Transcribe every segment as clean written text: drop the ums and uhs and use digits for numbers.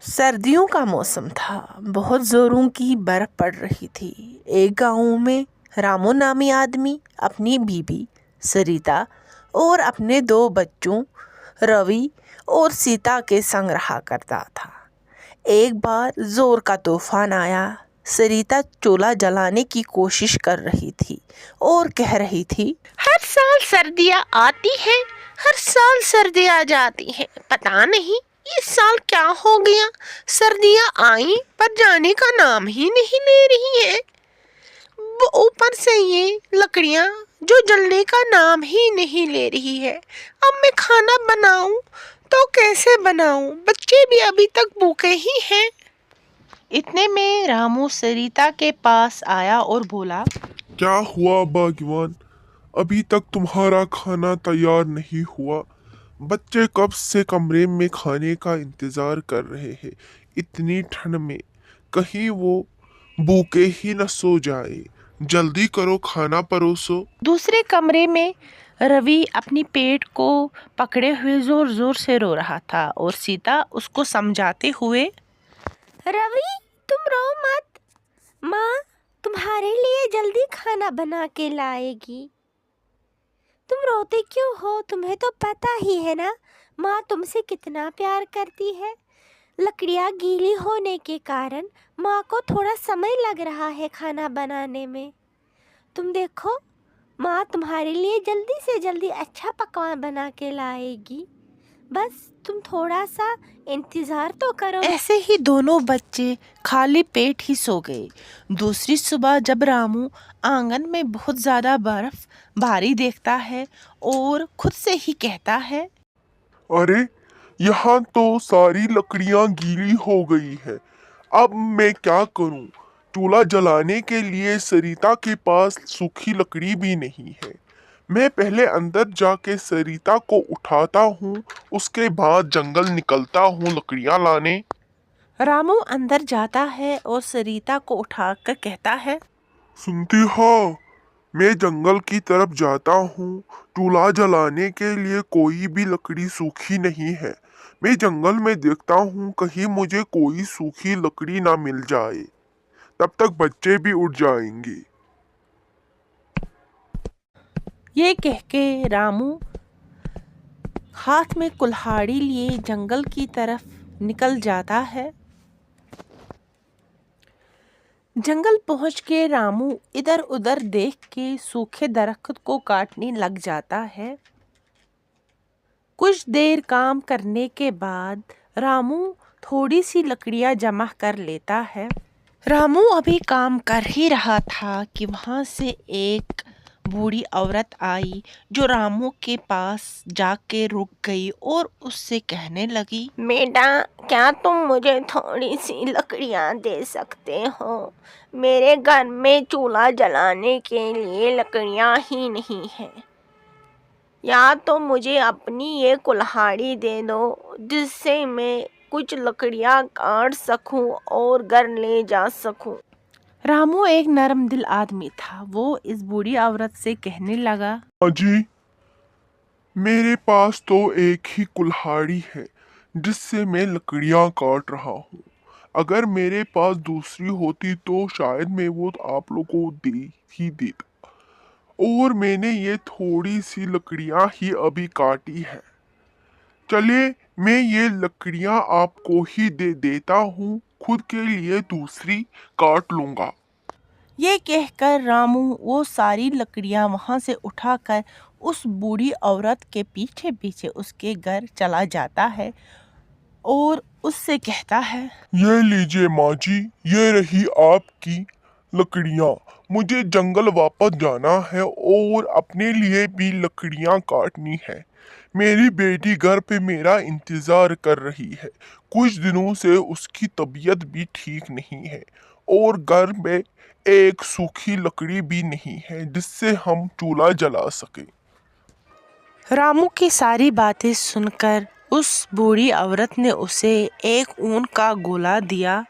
सर्दियों का मौसम था। बहुत जोरों की बर्फ पड़ रही थी। एक गांव में रामू नामी आदमी अपनी बीबी सरिता और अपने दो बच्चों रवि और सीता के संग रहा करता था। एक बार जोर का तूफान आया। सरिता चूल्हा जलाने की कोशिश कर रही थी और कह रही थी, हर साल सर्दियाँ आती हैं, हर साल सर्दियाँ आ जाती हैं। पता नहीं इस साल क्या हो गया। सर्दियाँ आई पर जाने का नाम ही नहीं ले रही है। वो ऊपर से ये लकड़ियाँ जो जलने का नाम ही नहीं ले रही है। अब मैं खाना बनाऊं तो कैसे बनाऊं? बच्चे भी अभी तक भूखे ही हैं। इतने में रामू सरिता के पास आया और बोला, क्या हुआ बागवान? अभी तक तुम्हारा खाना तैयार नहीं हुआ। बच्चे कब से कमरे में खाने का इंतजार कर रहे हैं। इतनी ठंड में कहीं वो भूखे ही न सो जाए। जल्दी करो, खाना परोसो। दूसरे कमरे में रवि अपनी पेट को पकड़े हुए जोर जोर से रो रहा था और सीता उसको समझाते हुए, रवि, तुम रो मत। माँ तुम्हारे लिए जल्दी खाना बना के लाएगी। तुम रोते क्यों हो? तुम्हें तो पता ही है ना माँ तुमसे कितना प्यार करती है। लकड़ियाँ गीली होने के कारण माँ को थोड़ा समय लग रहा है खाना बनाने में। तुम देखो, माँ तुम्हारे लिए जल्दी से जल्दी अच्छा पकवान बना के लाएगी। बस तुम थोड़ा सा इंतज़ार तो करो। ऐसे ही दोनों बच्चे खाली पेट ही सो गए। दूसरी सुबह जब रामू आंगन में बहुत ज़्यादा बर्फ भारी देखता है और खुद से ही कहता है, अरे, यहाँ तो सारी लकड़ियाँ गीली हो गई है। अब मैं क्या करूँ? चूल्हा जलाने के लिए सरिता के पास सूखी लकड़ी भी नहीं है। मैं पहले अंदर जाके सरिता को उठाता हूँ, उसके बाद जंगल निकलता हूँ लकड़ियाँ लाने। रामू अंदर जाता है और सरिता को उठाकर कहता है, सुनती हो? मैं जंगल की तरफ जाता हूँ। चूल्हा जलाने के लिए कोई भी लकड़ी सूखी नहीं है। मैं जंगल में देखता हूँ, कहीं मुझे कोई सूखी लकड़ी ना मिल जाए। तब तक बच्चे भी उठ जाएंगे। ये कह के रामू हाथ में कुल्हाड़ी लिए जंगल की तरफ निकल जाता है। जंगल पहुंच के रामू इधर उधर देख के सूखे दरख्त को काटने लग जाता है। कुछ देर काम करने के बाद रामू थोड़ी सी लकड़ियां जमा कर लेता है। रामू अभी काम कर ही रहा था कि वहां से एक बूढ़ी औरत आई जो रामू के पास जाके रुक गई और उससे कहने लगी, बेटा, क्या तुम मुझे थोड़ी सी लकड़ियाँ दे सकते हो? मेरे घर में चूल्हा जलाने के लिए लकड़ियाँ ही नहीं हैं। या तो मुझे अपनी ये कुल्हाड़ी दे दो जिससे मैं कुछ लकड़ियाँ काट सकूं और घर ले जा सकूं। रामू एक नरम दिल आदमी था। वो इस बूढ़ी औरत से कहने लगा, अजी, मेरे पास तो एक ही कुल्हाड़ी है जिससे मैं लकड़ियां काट रहा हूँ। अगर मेरे पास दूसरी होती तो शायद मैं वो आप लोगों को दे ही देता। और मैंने ये थोड़ी सी लकड़ियां ही अभी काटी है। चलिए, मैं ये लकड़ियां आपको ही दे देता हूँ, खुद के लिए दूसरी काट लूंगा। ये कहकर रामू वो सारी लकड़ियां वहां से उठाकर उस बूढ़ी औरत के पीछे पीछे उसके घर चला जाता है और उससे कहता है, ये लीजिए माँ जी, ये रही आपकी लकड़ियाँ। मुझे जंगल वापस जाना है और अपने लिए भी लकड़ियाँ काटनी है। मेरी बेटी घर पे मेरा इंतजार कर रही है। कुछ दिनों से उसकी तबीयत भी ठीक नहीं है और घर में एक सूखी लकड़ी भी नहीं है जिससे हम चूल्हा जला सके। रामू की सारी बातें सुनकर उस बूढ़ी औरत ने उसे एक ऊन का गोला दिया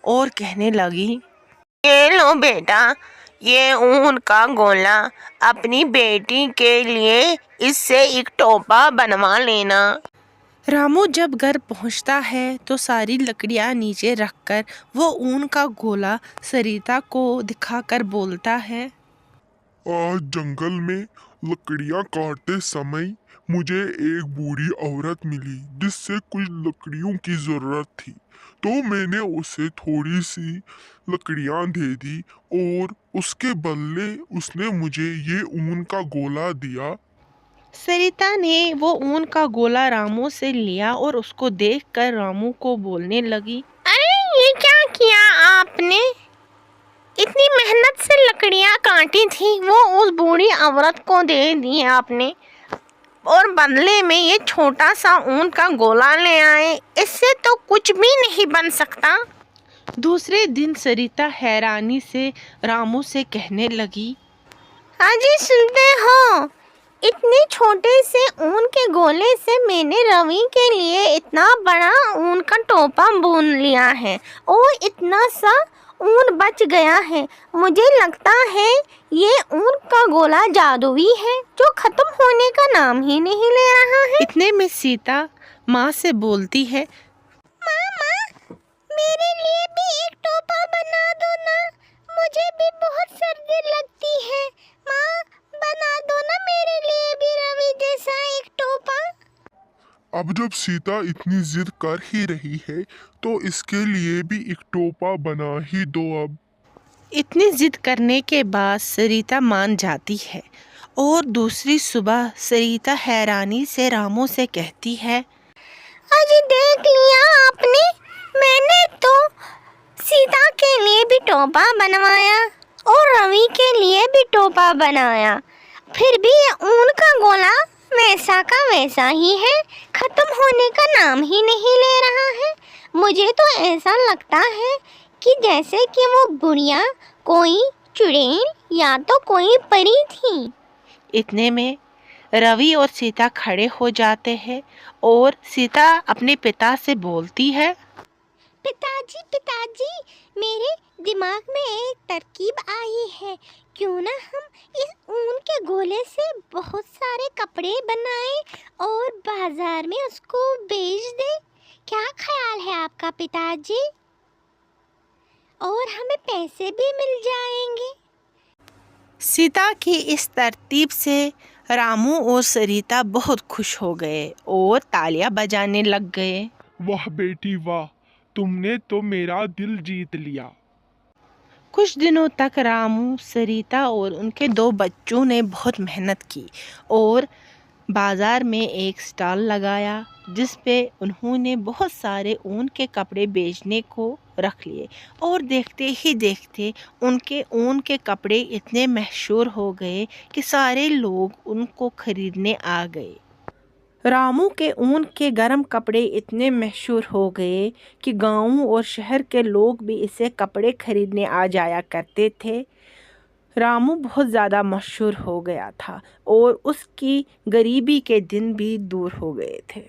और कहने लगी, ये लो बेटा, ये ऊन का गोला। अपनी बेटी के लिए इससे एक टोपा बनवा लेना। रामू जब घर पहुंचता है तो सारी लकड़ियां नीचे रखकर वो ऊन का गोला सरिता को दिखाकर बोलता है, आज जंगल में लकड़ियां काटते समय मुझे एक बूढ़ी औरत मिली जिससे कुछ लकड़ियों की जरूरत थी, तो मैंने उसे थोड़ी सी लकड़ियां दे दी और उसके बदले उसने मुझे ये ऊन का गोला दिया। सरिता ने वो ऊन का गोला रामू से लिया और उसको देखकर रामू को बोलने लगी, अरे ये क्या किया आपने? इतनी मेहनत से लकड़ियां काटी थी, वो उस बूढ़ी औरत को दे दी आपने और बदले में ये छोटा सा ऊन का गोला ले आए। इससे तो कुछ भी नहीं बन सकता। दूसरे दिन सरिता हैरानी से रामू से कहने लगी, अजी सुनते हो, इतने छोटे से ऊन के गोले से मैंने रवि के लिए इतना बड़ा ऊन का टोपा बुन लिया है और इतना सा ऊन बच गया है। मुझे लगता है ये ऊन का गोला जादुई है जो खत्म होने का नाम ही नहीं ले रहा है। इतने में सीता माँ से बोलती है, मामा, मेरे लिए भी एक टोपा बना दो ना, मुझे भी बहुत सर्दी लगती है। माँ, बना दो ना मेरे लिए भी रवि जैसा एक टोपा। अब जब सीता इतनी जिद कर ही रही है तो इसके लिए भी एक टोपा बना ही दो। अब इतनी जिद करने के बाद सरिता मान जाती है और दूसरी सुबह सरिता हैरानी से रामू से कहती है, अजी देख लिया आपने, मैंने तो सीता के लिए भी टोपा बनवाया और रवि के लिए भी टोपा बनाया, फिर भी ये ऊन का गोला वैसा का वैसा ही है, खत्म होने का नाम ही नहीं ले रहा है। मुझे तो ऐसा लगता है कि जैसे कि वो बुढ़िया कोई चुड़ैल या तो कोई परी थी। इतने में रवि और सीता खड़े हो जाते हैं और सीता अपने पिता से बोलती है, पिताजी पिताजी, मेरे दिमाग में एक तरकीब आई है, क्यों ना हम इस ऊन के गोले से बहुत सारे कपड़े बनाएं और बाजार में उसको बेच दें। क्या ख्याल है आपका पिताजी? और हमें पैसे भी मिल जाएंगे। सीता की इस तरतीब से रामू और सरिता बहुत खुश हो गए और तालियां बजाने लग गए। वाह बेटी वाह, तुमने तो मेरा दिल जीत लिया। कुछ दिनों तक रामू, सरिता और उनके 2 बच्चों ने बहुत मेहनत की और बाज़ार में एक स्टॉल लगाया जिस पे उन्होंने बहुत सारे ऊन के कपड़े बेचने को रख लिए और देखते ही देखते उनके ऊन के कपड़े इतने मशहूर हो गए कि सारे लोग उनको खरीदने आ गए। रामू के ऊन के गर्म कपड़े इतने मशहूर हो गए कि गाँव और शहर के लोग भी इसे कपड़े खरीदने आ जाया करते थे। रामू बहुत ज़्यादा मशहूर हो गया था और उसकी गरीबी के दिन भी दूर हो गए थे।